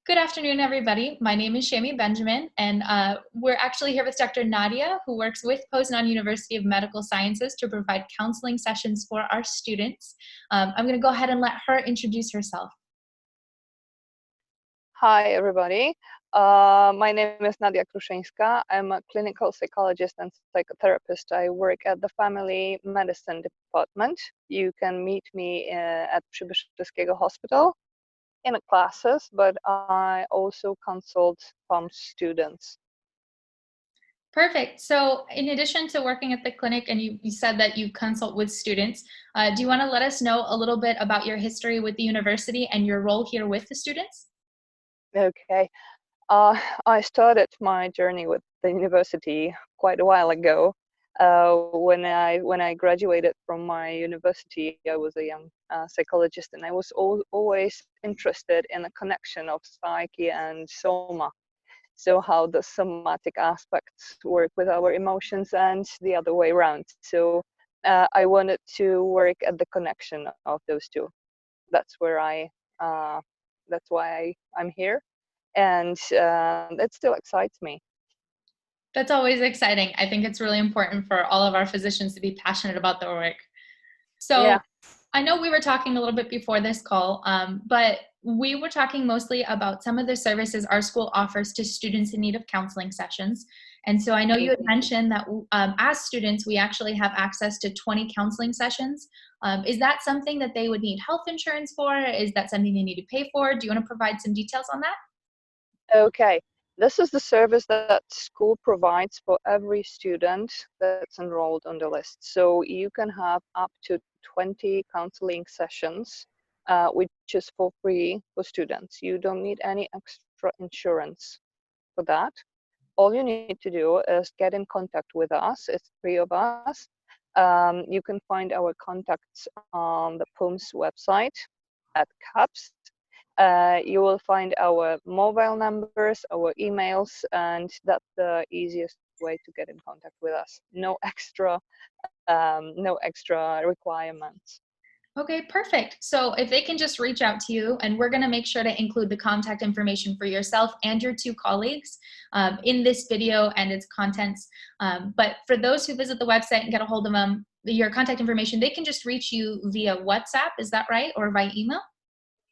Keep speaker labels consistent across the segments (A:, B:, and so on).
A: Good afternoon, everybody. My name is Shami Benjamin, and we're actually here with Dr. Nadia, who works with Poznan University of Medical Sciences to provide counseling sessions for our students. I'm going to go ahead and let her introduce herself.
B: Hi, everybody. My name is Nadia Kruszyńska. I'm a clinical psychologist and psychotherapist. I work at the family medicine department. You can meet me at Kruszyńskiego Hospital in classes, but I also consult PUMS students.
A: Perfect. So in addition to working at the clinic, and you said that you consult with students, do you want to let us know a little bit about your history with the university and your role here with the students?
B: Okay. I started my journey with the university quite a while ago. When I graduated from my university, I was a young psychologist, and I was always interested in the connection of psyche and soma. So how the somatic aspects work with our emotions and the other way around. So I wanted to work at the connection of those two. That's where that's why I'm here, and it still excites me.
A: That's always exciting. I think it's really important for all of our physicians to be passionate about their work. So
B: Yeah.
A: I know we were talking a little bit before this call, but we were talking mostly about some of the services our school offers to students in need of counseling sessions. And so I know you had mentioned that as students, we actually have access to 20 counseling sessions. Is that something that they would need health insurance for? Is that something they need to pay for? Do you want to provide some details on that?
B: Okay. This is the service that school provides for every student that's enrolled on the list. So you can have up to 20 counseling sessions, which is for free for students. You don't need any extra insurance for that. All you need to do is get in contact with us. It's 3 of us. You can find our contacts on the PUMS website at CAPS. You will find our mobile numbers, our emails, and that's the easiest way to get in contact with us. No extra requirements.
A: Okay, perfect. So if they can just reach out to you, and we're going to make sure to include the contact information for yourself and your 2 colleagues in this video and its contents. But for those who visit the website and get a hold of them, your contact information, they can just reach you via WhatsApp. Is that right? Or via email?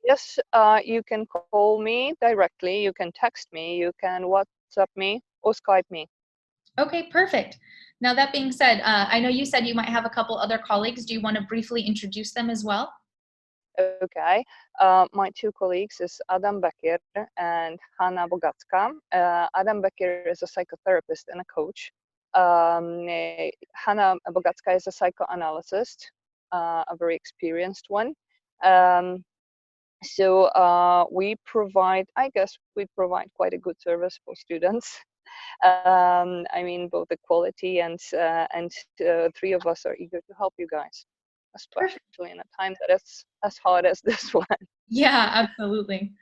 B: Yes, you can call me directly, you can text me, you can WhatsApp me or Skype me.
A: Okay, perfect. Now that being said, I know you said you might have a couple other colleagues. Do you want to briefly introduce them as well?
B: Okay, my 2 colleagues is Adam Bekier and Hanna Bogacka. Adam Bekier is a psychotherapist and a coach. Hanna Bogacka is a psychoanalyst, a very experienced one. So we provide, I guess we provide quite a good service for students. I mean, both the quality and 3 of us are eager to help you guys, especially in a time that is as hard as this one.
A: Yeah, absolutely.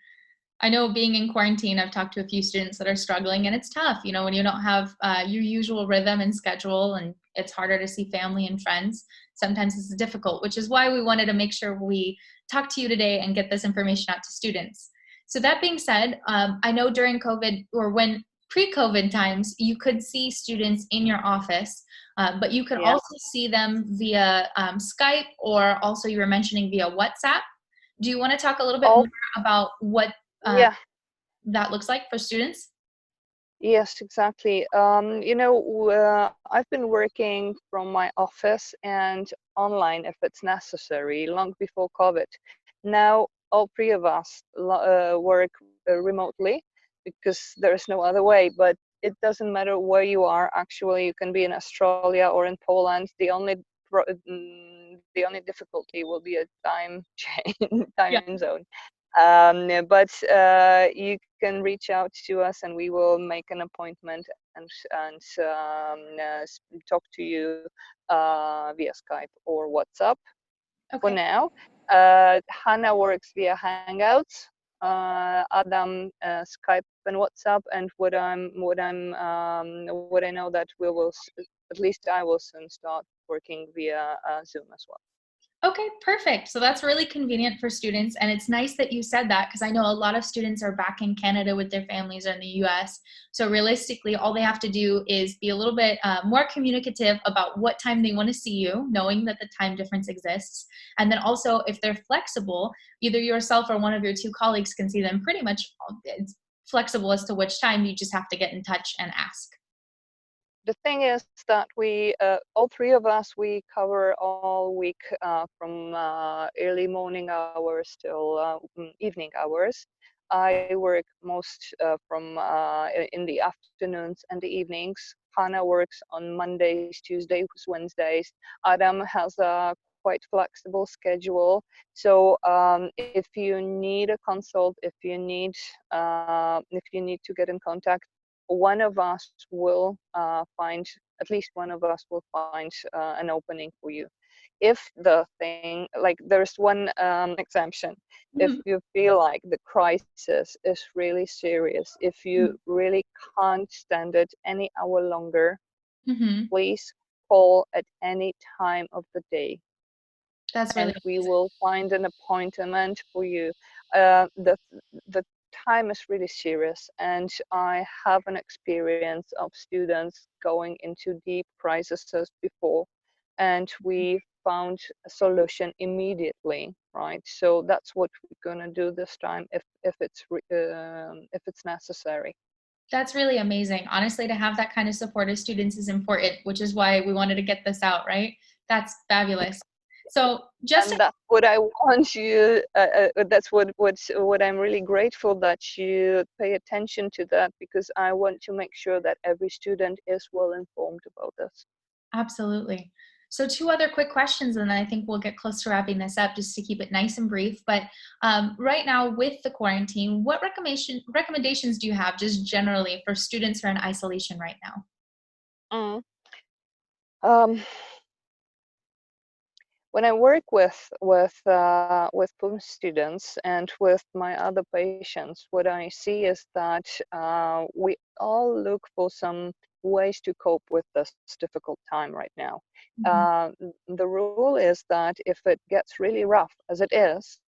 A: I know being in quarantine, I've talked to a few students that are struggling, and it's tough, you know, when you don't have your usual rhythm and schedule, and it's harder to see family and friends. Sometimes it's difficult, which is why we wanted to make sure we talk to you today and get this information out to students. So that being said, I know during COVID, or when pre-COVID times, you could see students in your office, but you could
B: Yeah.
A: also see them via Skype, or also you were mentioning via WhatsApp. Do you want to talk a little bit more about what
B: Yeah.
A: that looks like for students?
B: Yes, exactly. You know, I've been working from my office and online if it's necessary, long before COVID. Now, all 3 of us work remotely because there is no other way. But it doesn't matter where you are. Actually, you can be in Australia or in Poland. The only difficulty will be a time change,
A: Yeah.
B: time zone. But you can reach out to us, and we will make an appointment and talk to you via Skype or WhatsApp. For
A: Okay.
B: now, Hanna works via Hangouts. Adam Skype and WhatsApp, and what I know that we will, at least I will soon start working via Zoom as well.
A: Okay, perfect. So that's really convenient for students. And it's nice that you said that because I know a lot of students are back in Canada with their families or in the US. So realistically, all they have to do is be a little bit more communicative about what time they want to see you, knowing that the time difference exists. And then also, if they're flexible, either yourself or one of your two colleagues can see them pretty much. It's flexible as to which time. You just have to get in touch and ask.
B: The thing is that we, all three of us, we cover all week from early morning hours till evening hours. I work most from in the afternoons and the evenings. Hanna works on Mondays, Tuesdays, Wednesdays. Adam has a quite flexible schedule. So if you need a consult, if you need to get in contact, one of us will find, at least one of us will find an opening for you. If the thing, like there's one exemption, if
A: Mhm.
B: you feel like the crisis is really serious, if you really can't stand it any hour longer,
A: Mhm.
B: please call at any time of the day
A: That's really
B: and we
A: amazing.
B: will find an appointment for you. The time is really serious, and I have an experience of students going into deep crises before, and we found a solution immediately, right? So that's what we're gonna do this time if it's necessary.
A: That's really amazing. Honestly, to have that kind of support of students is important, which is why we wanted to get this out, right? That's fabulous. So, just
B: And that's what I want you. That's what I'm really grateful that you pay attention to that, because I want to make sure that every student is well informed about this.
A: absolutely. So, two other quick questions, and then I think we'll get close to wrapping this up just to keep it nice and brief. But right now, with the quarantine, what recommendations do you have just generally for students who are in isolation right now?
B: Mm. Um, when I work with PUMS students and with my other patients, what I see is that we all look for some ways to cope with this difficult time right now.
A: Mhm.
B: The rule is that if it gets really rough, as it is,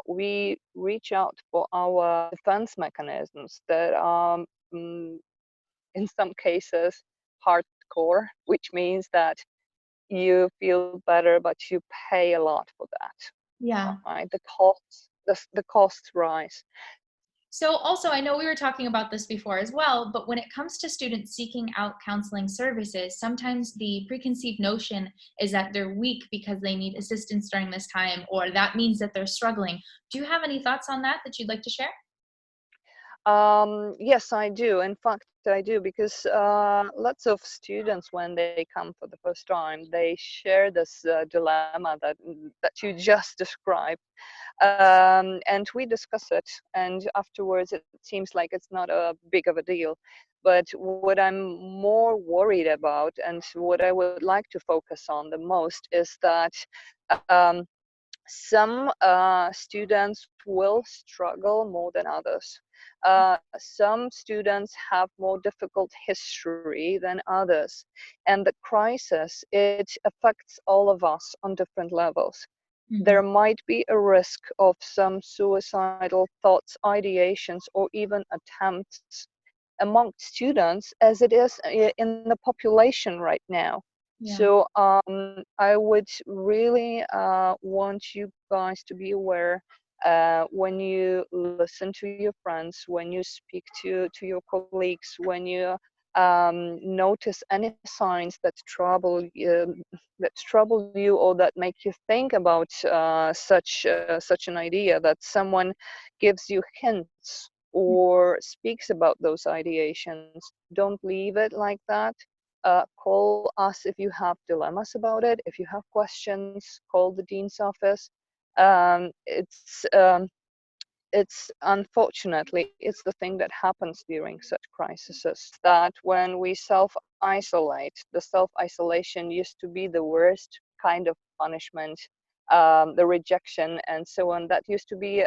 B: we reach out for our defense mechanisms that are, mm, in some cases, hardcore, which means that you feel better, but you pay a lot for that,
A: Yeah.
B: right? The costs rise.
A: So, also, I know we were talking about this before as well, but when it comes to students seeking out counseling services, sometimes the preconceived notion is that they're weak because they need assistance during this time, or that means that they're struggling. Do you have any thoughts on that that you'd like to share?
B: Yes, I do. In fact, I do, because lots of students, when they come for the first time, they share this dilemma that you just described, and we discuss it. And afterwards, it seems like it's not a big of a deal. But what I'm more worried about, and what I would like to focus on the most, is that um, some students will struggle more than others. Some students have more difficult history than others. And the crisis, it affects all of us on different levels.
A: Hmm.
B: There might be a risk of some suicidal thoughts, ideations, or even attempts among students, as it is in the population right now.
A: Yeah.
B: So I would really want you guys to be aware when you listen to your friends, when you speak to your colleagues, when you notice any signs that trouble you, or that make you think about such an idea, that someone gives you hints or speaks about those ideations. Don't leave it like that. Call us if you have dilemmas about it. If you have questions, call the dean's office. Um, it's um, it's unfortunately, it's the thing that happens during such crises, that when we self-isolate, the self-isolation used to be the worst kind of punishment, the rejection and so on, that used to be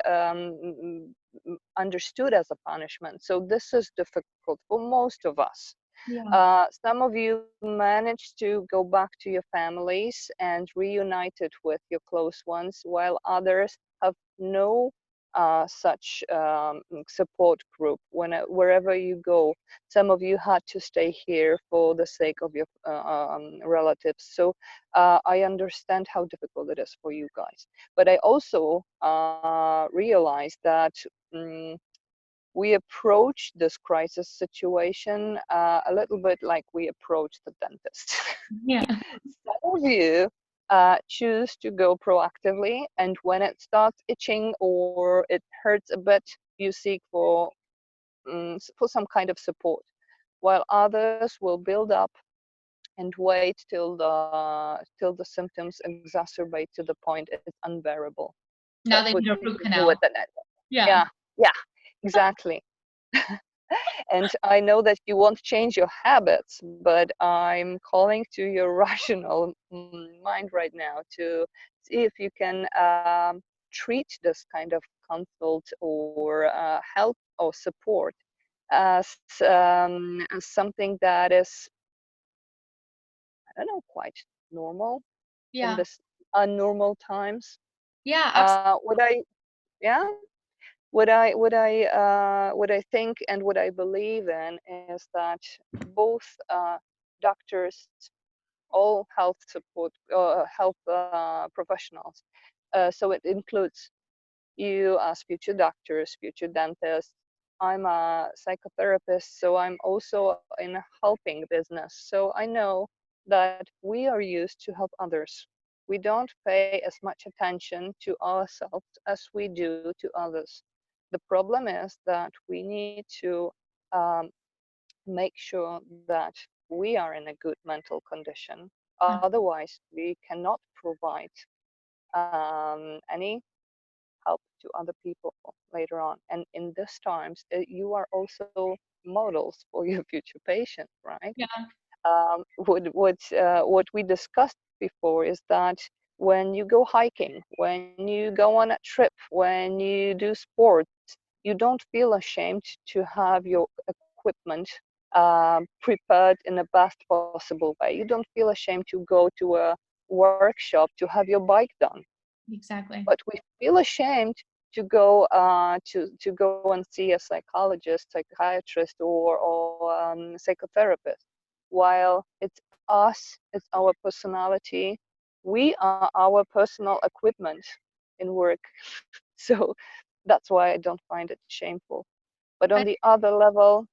B: understood as a punishment. So this is difficult for most of us.
A: Yeah.
B: Some of you managed to go back to your families and reunited with your close ones, while others have no such support group. Wherever you go, some of you had to stay here for the sake of your relatives. So I understand how difficult it is for you guys. But I also realized that we approach this crisis situation a little bit like we approach the dentist.
A: Yeah.
B: Some of you choose to go proactively, and when it starts itching or it hurts a bit, you seek for some kind of support, while others will build up and wait till the symptoms exacerbate to the point it's unbearable.
A: Now
B: That's
A: they
B: what
A: need a root
B: people do with
A: canal.
B: the net.
A: Yeah.
B: Yeah, yeah, exactly. And I know that you won't change your habits, but I'm calling to your rational mind right now to see if you can treat this kind of consult or help or support as something that is, I don't know, quite normal in
A: Yeah.
B: this unnormal times.
A: Yeah, absolutely.
B: What I, yeah, what I think and what I believe in is that both doctors, all health support, health professionals, so it includes you as future doctors, future dentists. I'm a psychotherapist, so I'm also in a helping business. So I know that we are used to help others. We don't pay as much attention to ourselves as we do to others. The problem is that we need to um, make sure that we are in a good mental condition. Otherwise, we cannot provide any help to other people later on. And in these times, you are also models for your future patients, right?
A: Yeah.
B: What we discussed before is that when you go hiking, when you go on a trip, when you do sports, you don't feel ashamed to have your equipment prepared in the best possible way. You don't feel ashamed to go to a workshop to have your bike done,
A: Exactly.
B: but we feel ashamed to go to go and see a psychologist, psychiatrist, or psychotherapist. While it's us, it's our personality, we are our personal equipment in work. So that's why I don't find it shameful. But on
A: I
B: the other level,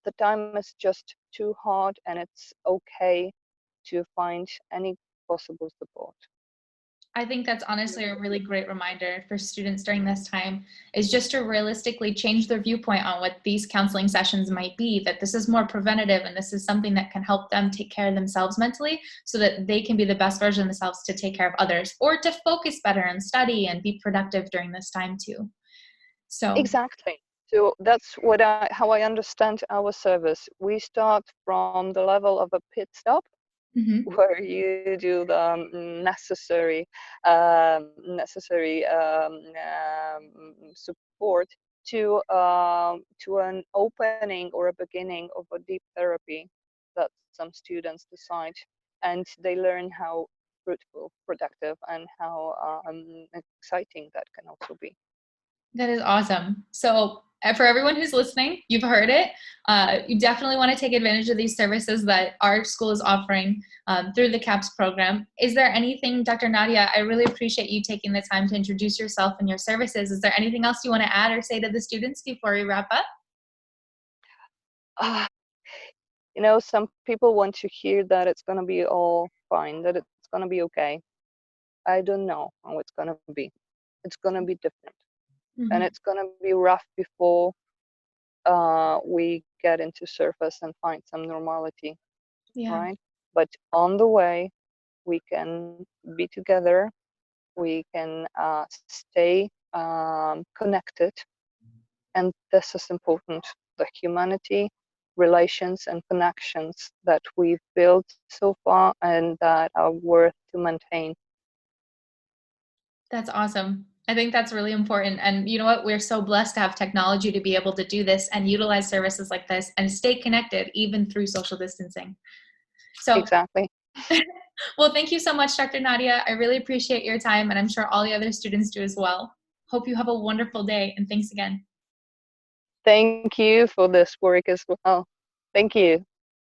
B: the time is just too hard, and it's okay to find any possible support.
A: I think that's honestly a really great reminder for students during this time is just to realistically change their viewpoint on what these counseling sessions might be, that this is more preventative and this is something that can help them take care of themselves mentally so that they can be the best version of themselves to take care of others or to focus better and study and be productive during this time too. So,
B: Exactly. So that's how I understand our service. We start from the level of a pit stop,
A: mhm,
B: where you do the necessary support to an opening or a beginning of a deep therapy that some students decide, and they learn how fruitful, productive, and how exciting that can also be.
A: that is awesome. So, for everyone who's listening, you've heard it. You definitely want to take advantage of these services that our school is offering through the CAPS program. Is there anything, Dr. Nadia, I really appreciate you taking the time to introduce yourself and your services. Is there anything else you want to add or say to the students before we wrap up?
B: Ah, you know, some people want to hear that it's going to be all fine, that it's going to be okay. I don't know how it's going to be. It's going to be different. And
A: Mhm.
B: it's going to be rough before we get into surface and find some normality,
A: Yeah,
B: right? But on the way, we can be together. We can stay connected. And this is important. The humanity, relations, and connections that we've built so far and that are worth to maintain.
A: that's awesome. I think that's really important. And you know what? We're so blessed to have technology to be able to do this and utilize services like this and stay connected even through social distancing. So,
B: Exactly.
A: well, thank you so much, Dr. Nadia. I really appreciate your time, and I'm sure all the other students do as well. Hope you have a wonderful day, and thanks again.
B: Thank you for this work as well. Thank you.